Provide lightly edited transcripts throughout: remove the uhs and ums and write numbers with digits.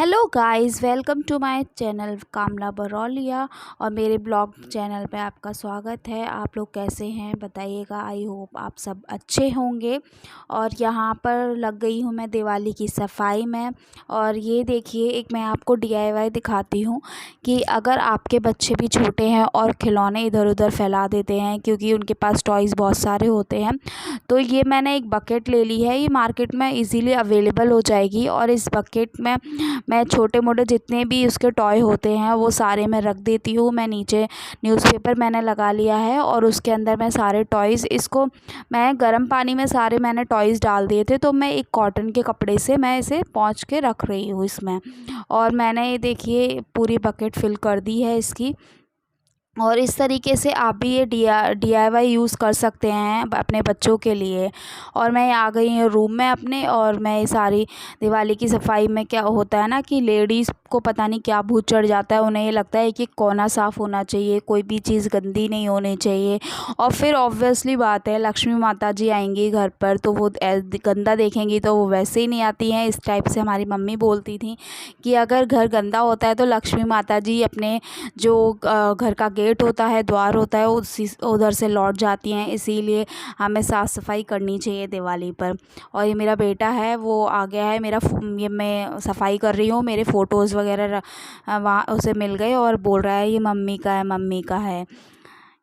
Hello guys, welcome to my channel Kamla Barauliya. और मेरे blog channel पे आपका स्वागत है। आप लोग कैसे हैं बताइएगा। आई होप आप सब अच्छे होंगे। और यहाँ पर लग गई हूँ मैं दिवाली की सफाई में। और ये देखिए, एक मैं आपको डीआईवाई दिखाती हूँ कि अगर आपके बच्चे भी छोटे हैं और खिलौने इधर उधर फैला देते हैं, क्योंकि उनके पास टॉयज़ बहुत सारे होते हैं, तो ये मैंने एक बकेट ले ली है। ये मार्केट में इजीली अवेलेबल हो जाएगी। और इस बकेट में मैं छोटे मोटे जितने भी उसके टॉय होते हैं वो सारे मैं रख देती हूँ। मैं नीचे न्यूज़पेपर मैंने लगा लिया है और उसके अंदर मैं सारे टॉयज़, इसको मैं गर्म पानी में सारे मैंने टॉयज़ डाल दिए थे, तो मैं एक कॉटन के कपड़े से मैं इसे पोंछ के रख रही हूँ इसमें। और मैंने ये देखिए पूरी बकेट फिल कर दी है इसकी। और इस तरीके से आप भी ये डीआईवाई यूज़ कर सकते हैं अपने बच्चों के लिए। और मैं आ गई हूँ रूम में अपने, और मैं ये सारी दिवाली की सफाई में क्या होता है ना कि लेडीज़ को पता नहीं क्या भूत चढ़ जाता है। उन्हें ये लगता है कि कोना साफ़ होना चाहिए, कोई भी चीज़ गंदी नहीं होनी चाहिए। और फिर ऑब्वियसली बात है, लक्ष्मी माता जी आएंगी घर पर तो वो गंदा देखेंगी तो वो वैसे ही नहीं आती हैं। इस टाइप से हमारी मम्मी बोलती थी कि अगर घर गंदा होता है तो लक्ष्मी माता जी अपने जो घर का गेट होता है, द्वार होता है, उसी उधर से लौट जाती हैं। इसीलिए हमें साफ़ सफाई करनी चाहिए दिवाली पर। और ये मेरा बेटा है, वो आ गया है मेरा, ये मैं सफाई कर रही हूँ, मेरे फ़ोटोज़ वगैरह वहाँ उसे मिल गए और बोल रहा है ये मम्मी का है, मम्मी का है।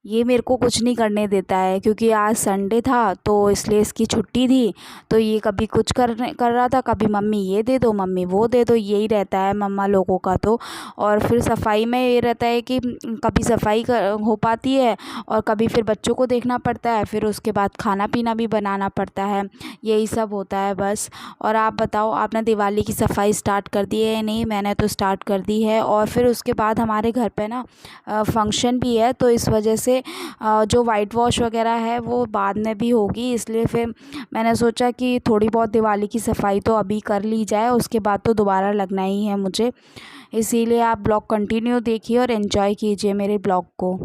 ये मेरे को कुछ नहीं करने देता है, क्योंकि आज संडे था तो इसलिए इसकी छुट्टी थी। तो ये कभी कुछ कर रहा था, कभी मम्मी ये दे दो, मम्मी वो दे दो, यही रहता है मम्मा लोगों का तो। और फिर सफाई में ये रहता है कि कभी सफाई हो पाती है और कभी फिर बच्चों को देखना पड़ता है, फिर उसके बाद खाना पीना भी बनाना पड़ता है। यही सब होता है बस। और आप बताओ, आपने दिवाली की सफाई स्टार्ट कर दी है या नहीं? मैंने तो स्टार्ट कर दी है। और फिर उसके बाद हमारे घर पे ना फंक्शन भी है, तो इस वजह से जो वाइट वॉश वगैरह है वो बाद में भी होगी। इसलिए फिर मैंने सोचा कि थोड़ी बहुत दिवाली की सफाई तो अभी कर ली जाए, उसके बाद तो दोबारा लगना ही है मुझे। इसीलिए आप ब्लॉग कंटिन्यू देखिए और एंजॉय कीजिए मेरे ब्लॉग को।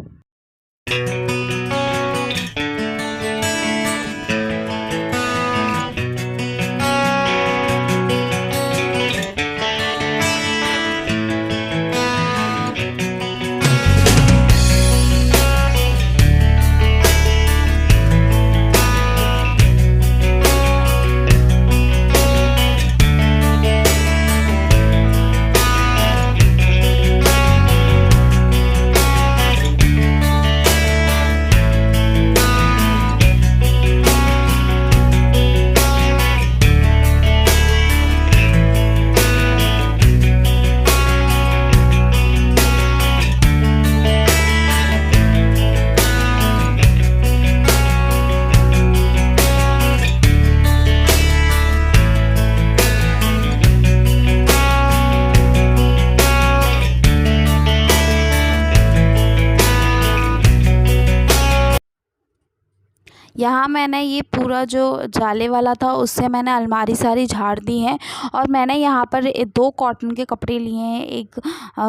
यहाँ मैंने ये पूरा जो जाले वाला था उससे मैंने अलमारी सारी झाड़ दी है। और मैंने यहाँ पर दो कॉटन के कपड़े लिए हैं, एक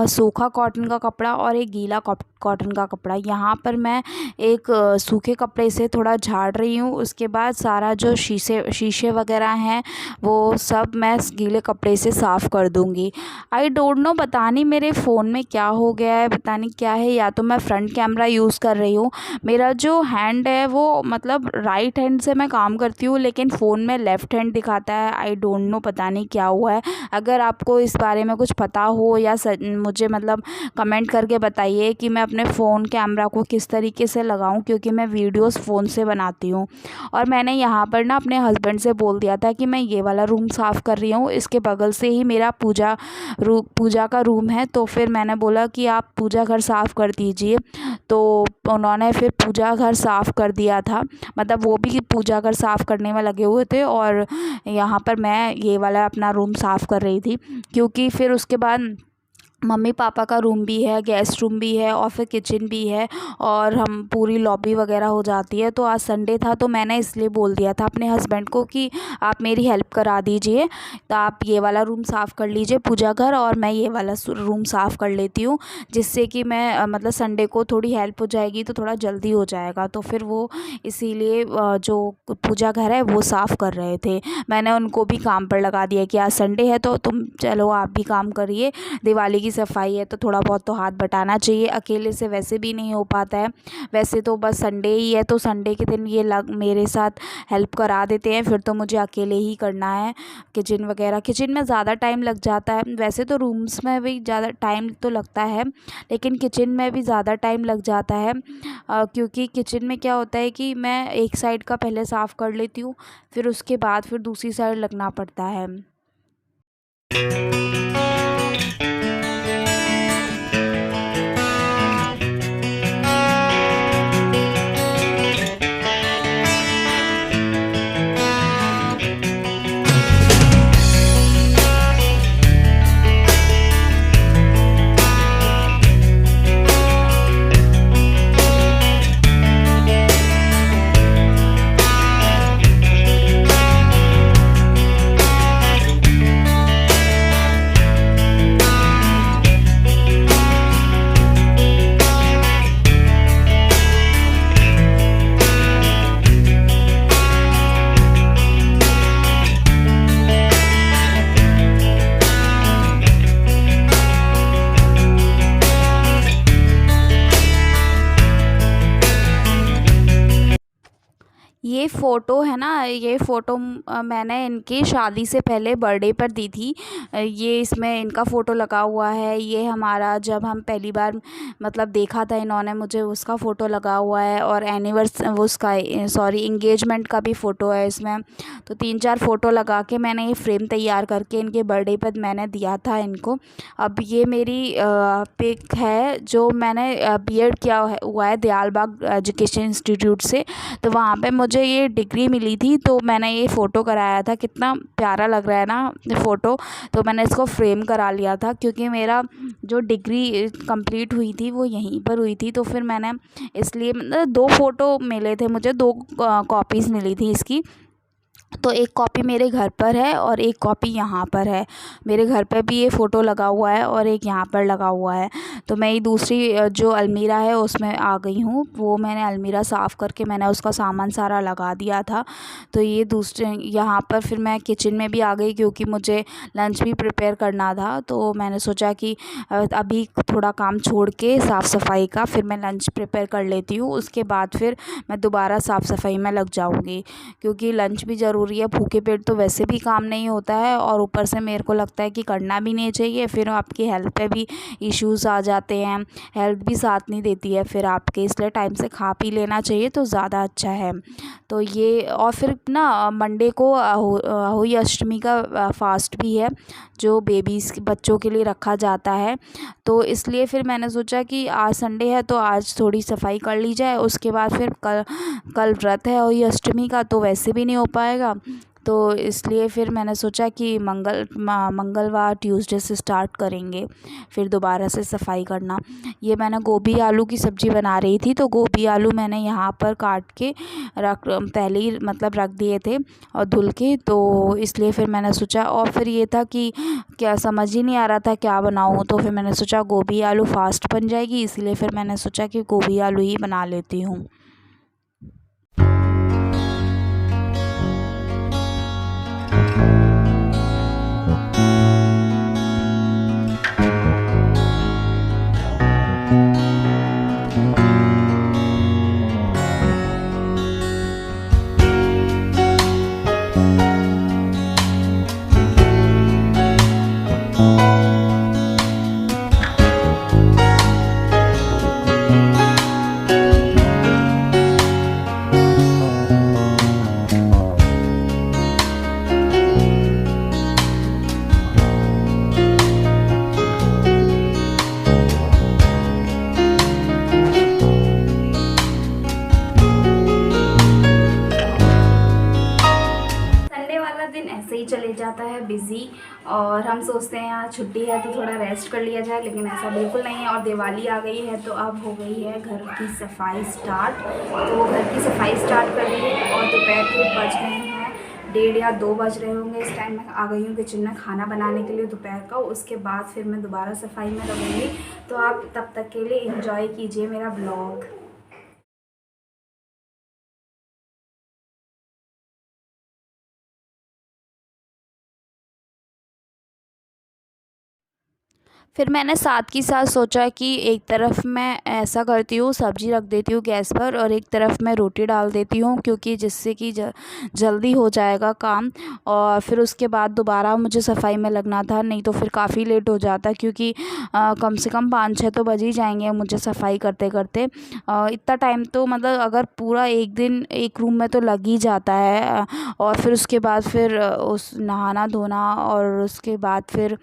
सूखा कॉटन का कपड़ा और एक गीला कॉटन का कपड़ा। यहाँ पर मैं एक सूखे कपड़े से थोड़ा झाड़ रही हूँ, उसके बाद सारा जो शीशे वगैरह हैं वो सब मैं गीले कपड़े से साफ़ कर दूँगी। आई डोंट नो, पता नहीं मेरे फ़ोन में क्या हो गया है, पता नहीं क्या है। या तो मैं फ्रंट कैमरा यूज़ कर रही हूँ, मेरा जो हैंड है वो मतलब राइट हैंड से मैं काम करती हूँ लेकिन फ़ोन में लेफ़्ट हैंड दिखाता है। आई डोंट नो, पता नहीं क्या हुआ है। अगर आपको इस बारे में कुछ पता हो या मुझे मतलब कमेंट करके बताइए कि मैं अपने फ़ोन कैमरा को किस तरीके से लगाऊं, क्योंकि मैं वीडियोस फ़ोन से बनाती हूँ। और मैंने यहाँ पर ना अपने हस्बैंड से बोल दिया था कि मैं ये वाला रूम साफ़ कर रही हूँ, इसके बगल से ही मेरा पूजा का रूम है। तो फिर मैंने बोला कि आप पूजा घर साफ़ कर दीजिए, तो उन्होंने फिर पूजा घर साफ़ कर दिया था। मतलब वो भी पूजा घर साफ़ करने में लगे हुए थे और यहाँ पर मैं ये वाला अपना रूम साफ़ कर रही थी। क्योंकि फिर उसके बाद मम्मी पापा का रूम भी है, गेस्ट रूम भी है और फिर किचन भी है और हम पूरी लॉबी वगैरह हो जाती है। तो आज संडे था तो मैंने इसलिए बोल दिया था अपने हस्बैंड को कि आप मेरी हेल्प करा दीजिए, तो आप ये वाला रूम साफ़ कर लीजिए पूजा घर, और मैं ये वाला रूम साफ़ कर लेती हूँ, जिससे कि मैं मतलब संडे को थोड़ी हेल्प हो जाएगी तो थोड़ा जल्दी हो जाएगा। तो फिर वो इसीलिए जो पूजा घर है वो साफ़ कर रहे थे। मैंने उनको भी काम पर लगा दिया कि आज संडे है तो तुम चलो आप भी काम करिए, दिवाली की सफाई है तो थोड़ा बहुत तो हाथ बटाना चाहिए, अकेले से वैसे भी नहीं हो पाता है। वैसे तो बस संडे ही है तो संडे के दिन ये मेरे साथ हेल्प करा देते हैं, फिर तो मुझे अकेले ही करना है किचन वगैरह। किचन में ज़्यादा टाइम लग जाता है, वैसे तो रूम्स में भी ज़्यादा टाइम तो लगता है लेकिन किचन में भी ज़्यादा टाइम लग जाता है, क्योंकि किचन में क्या होता है कि मैं एक साइड का पहले साफ़ कर लेती हूँ, फिर उसके बाद फिर दूसरी साइड लगना पड़ता है। ये फ़ोटो है ना, ये फ़ोटो मैंने इनकी शादी से पहले बर्थडे पर दी थी। ये इसमें इनका फ़ोटो लगा हुआ है। ये हमारा जब हम पहली बार मतलब देखा था इन्होंने मुझे, उसका फ़ोटो लगा हुआ है, और उसका सॉरी एंगेजमेंट का भी फ़ोटो है इसमें। तो 3-4 फ़ोटो लगा के मैंने ये फ्रेम तैयार करके इनके बर्थडे पर मैंने दिया था इनको। अब ये मेरी पिक है जो मैंने बीएड किया हुआ है दयालबाग एजुकेशन इंस्टीट्यूट से, तो वहाँ पे मुझे ये डिग्री मिली थी तो मैंने ये फ़ोटो कराया था। कितना प्यारा लग रहा है ना फ़ोटो, तो मैंने इसको फ्रेम करा लिया था क्योंकि मेरा जो डिग्री कंप्लीट हुई थी वो यहीं पर हुई थी। तो फिर मैंने इसलिए मतलब 2 फ़ोटो मिले थे मुझे, 2 कॉपीज़ मिली थी इसकी। तो एक कॉपी मेरे घर पर है और एक कॉपी यहाँ पर है। मेरे घर पे भी ये फ़ोटो लगा हुआ है और एक यहाँ पर लगा हुआ है। तो मैं ये दूसरी जो अलमीरा है उसमें आ गई हूँ। वो मैंने अलमीरा साफ़ करके मैंने उसका सामान सारा लगा दिया था। तो ये दूसरे यहाँ पर फिर मैं किचन में भी आ गई क्योंकि मुझे लंच भी प्रिपेयर करना था। तो मैंने सोचा कि अभी थोड़ा काम छोड़ के साफ़ सफाई का फिर मैं लंच प्रिपेयर कर लेती हूँ, उसके बाद फिर मैं दोबारा साफ़ सफाई में लग जाऊँगी, क्योंकि लंच भी ज़रूरी है। भूखे पेट तो वैसे भी काम नहीं होता है और ऊपर से मेरे को लगता है कि करना भी नहीं चाहिए, फिर आपकी हेल्थ पे भी इश्यूज़ आ जाते हैं, हेल्थ भी साथ नहीं देती है फिर आपके, इसलिए टाइम से खा पी लेना चाहिए तो ज़्यादा अच्छा है। तो ये और फिर ना मंडे को अहोई अष्टमी का फास्ट भी है जो बेबीज़ बच्चों के लिए रखा जाता है। तो इसलिए फिर मैंने सोचा कि आज संडे है तो आज थोड़ी सफाई कर ली जाए, उसके बाद फिर कल व्रत है अहोई अष्टमी का तो वैसे भी नहीं हो पाएगा। तो इसलिए फिर मैंने सोचा कि मंगलवार ट्यूसडे से स्टार्ट करेंगे फिर दोबारा से सफाई करना। ये मैंने गोभी आलू की सब्ज़ी बना रही थी तो गोभी आलू मैंने यहाँ पर काट के पहले ही मतलब रख दिए थे और धुल के, तो इसलिए फिर मैंने सोचा, और फिर ये था कि क्या समझ ही नहीं आ रहा था क्या बनाऊँ, तो फिर मैंने सोचा गोभी आलू फास्ट बन जाएगी, इसलिए फिर मैंने सोचा कि गोभी आलू ही बना लेती हूँ। ही चले जाता है बिज़ी, और हम सोचते हैं यार छुट्टी है तो थोड़ा रेस्ट कर लिया जाए, लेकिन ऐसा बिल्कुल नहीं है। और दिवाली आ गई है तो अब हो गई है घर की सफाई स्टार्ट, तो घर की सफाई स्टार्ट कर दी है। और दोपहर के बज गए हैं 1:30 या 2 बज रहे होंगे। इस टाइम मैं आ गई हूँ किचन में खाना बनाने के लिए दोपहर का। उसके बाद फिर मैं दोबारा सफाई में लगूँगी, तो आप तब तक के लिए एंजॉय कीजिए मेरा ब्लॉग। फिर मैंने साथ की साथ सोचा कि एक तरफ मैं ऐसा करती हूँ, सब्ज़ी रख देती हूँ गैस पर और एक तरफ मैं रोटी डाल देती हूँ, क्योंकि जिससे कि जल्दी हो जाएगा काम। और फिर उसके बाद दोबारा मुझे सफाई में लगना था, नहीं तो फिर काफ़ी लेट हो जाता, क्योंकि कम से कम 5-6 तो बज ही जाएंगे मुझे सफाई करते करते। इतना टाइम तो मतलब अगर पूरा एक दिन एक रूम में तो लग ही जाता है। और फिर उसके बाद फिर उस नहाना धोना, और उसके बाद फिर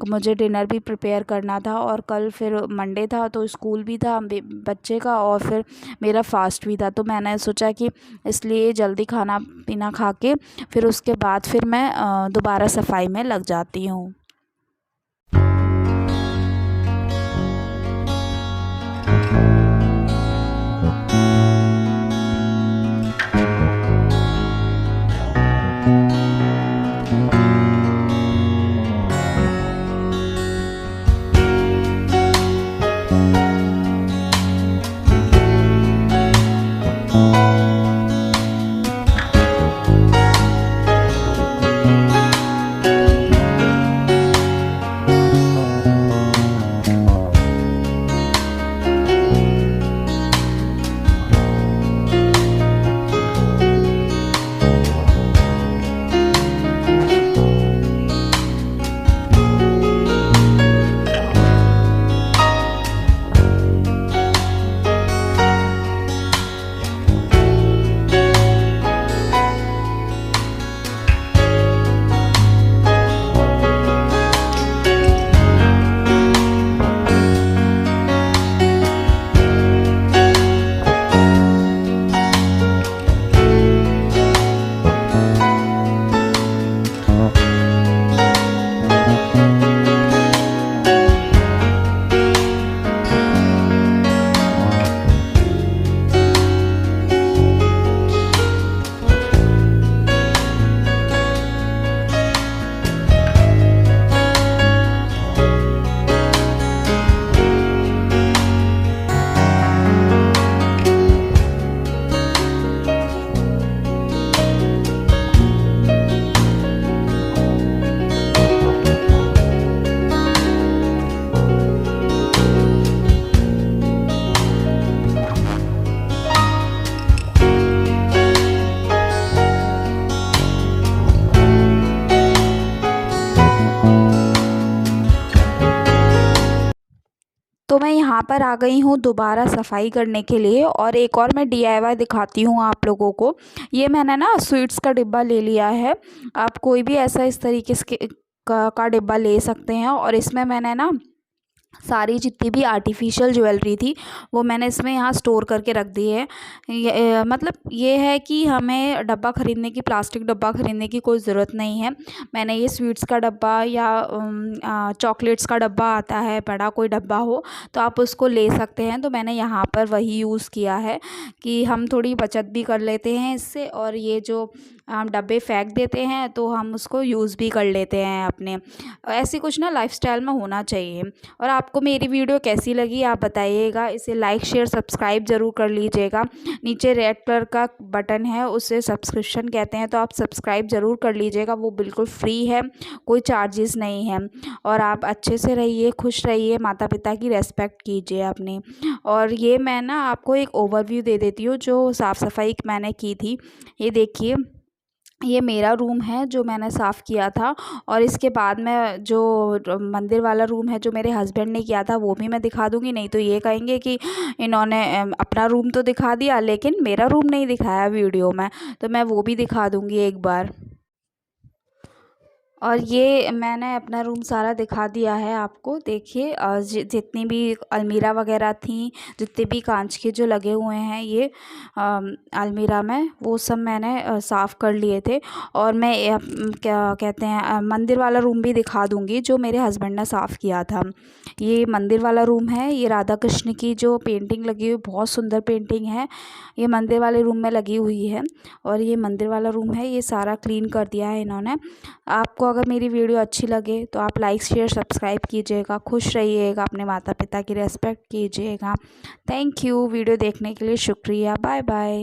मुझे डिनर भी प्रिपेयर करना था। और कल फिर मंडे था तो स्कूल भी था बच्चे का, और फिर मेरा फास्ट भी था, तो मैंने सोचा कि इसलिए जल्दी खाना पीना खा के फिर उसके बाद फिर मैं दोबारा सफाई में लग जाती हूँ। तो मैं यहाँ पर आ गई हूँ दोबारा सफाई करने के लिए, और एक और मैं डीआईवाई दिखाती हूँ आप लोगों को। ये मैंने ना स्वीट्स का डिब्बा ले लिया है। आप कोई भी ऐसा इस तरीके से का डिब्बा ले सकते हैं, और इसमें मैंने ना सारी जितनी भी आर्टिफिशियल ज्वेलरी थी वो मैंने इसमें यहाँ स्टोर करके रख दी है। मतलब ये है कि हमें डब्बा ख़रीदने की, प्लास्टिक डब्बा ख़रीदने की कोई ज़रूरत नहीं है। मैंने ये स्वीट्स का डब्बा या चॉकलेट्स का डब्बा आता है, बड़ा कोई डब्बा हो तो आप उसको ले सकते हैं। तो मैंने यहाँ पर वही यूज़ किया है कि हम थोड़ी बचत भी कर लेते हैं इससे, और ये जो हम डब्बे फेंक देते हैं तो हम उसको यूज़ भी कर लेते हैं अपने। ऐसी कुछ ना लाइफस्टाइल में होना चाहिए। और आपको मेरी वीडियो कैसी लगी आप बताइएगा। इसे लाइक शेयर सब्सक्राइब ज़रूर कर लीजिएगा। नीचे रेड कलर का बटन है, उसे सब्सक्रिप्शन कहते हैं, तो आप सब्सक्राइब ज़रूर कर लीजिएगा। वो बिल्कुल फ्री है, कोई चार्जेस नहीं है। और आप अच्छे से रहिए, खुश रहिए, माता पिता की रेस्पेक्ट कीजिए अपनी। और ये मैं ना आपको एक ओवरव्यू दे देती हूँ जो साफ़ सफाई मैंने की थी। ये देखिए, ये मेरा रूम है जो मैंने साफ़ किया था। और इसके बाद में जो मंदिर वाला रूम है जो मेरे हस्बैंड ने किया था वो भी मैं दिखा दूँगी। नहीं तो ये कहेंगे कि इन्होंने अपना रूम तो दिखा दिया लेकिन मेरा रूम नहीं दिखाया वीडियो में, तो मैं वो भी दिखा दूँगी एक बार। और ये मैंने अपना रूम सारा दिखा दिया है आपको। देखिए जितनी भी अलमीरा वगैरह थी, जितने भी कांच के जो लगे हुए हैं ये अलमीरा में, वो सब मैंने साफ़ कर लिए थे। और मैं क्या कहते हैं मंदिर वाला रूम भी दिखा दूँगी जो मेरे हस्बैंड ने साफ़ किया था। ये मंदिर वाला रूम है। ये राधा कृष्ण की जो पेंटिंग लगी हुई, बहुत सुंदर पेंटिंग है, ये मंदिर वाले रूम में लगी हुई है। और ये मंदिर वाला रूम है, ये सारा क्लीन कर दिया है इन्होंने। आपको अगर मेरी वीडियो अच्छी लगे तो आप लाइक शेयर सब्सक्राइब कीजिएगा। खुश रहिएगा, अपने माता पिता की रिस्पेक्ट कीजिएगा। Thank you. वीडियो देखने के लिए शुक्रिया। Bye bye.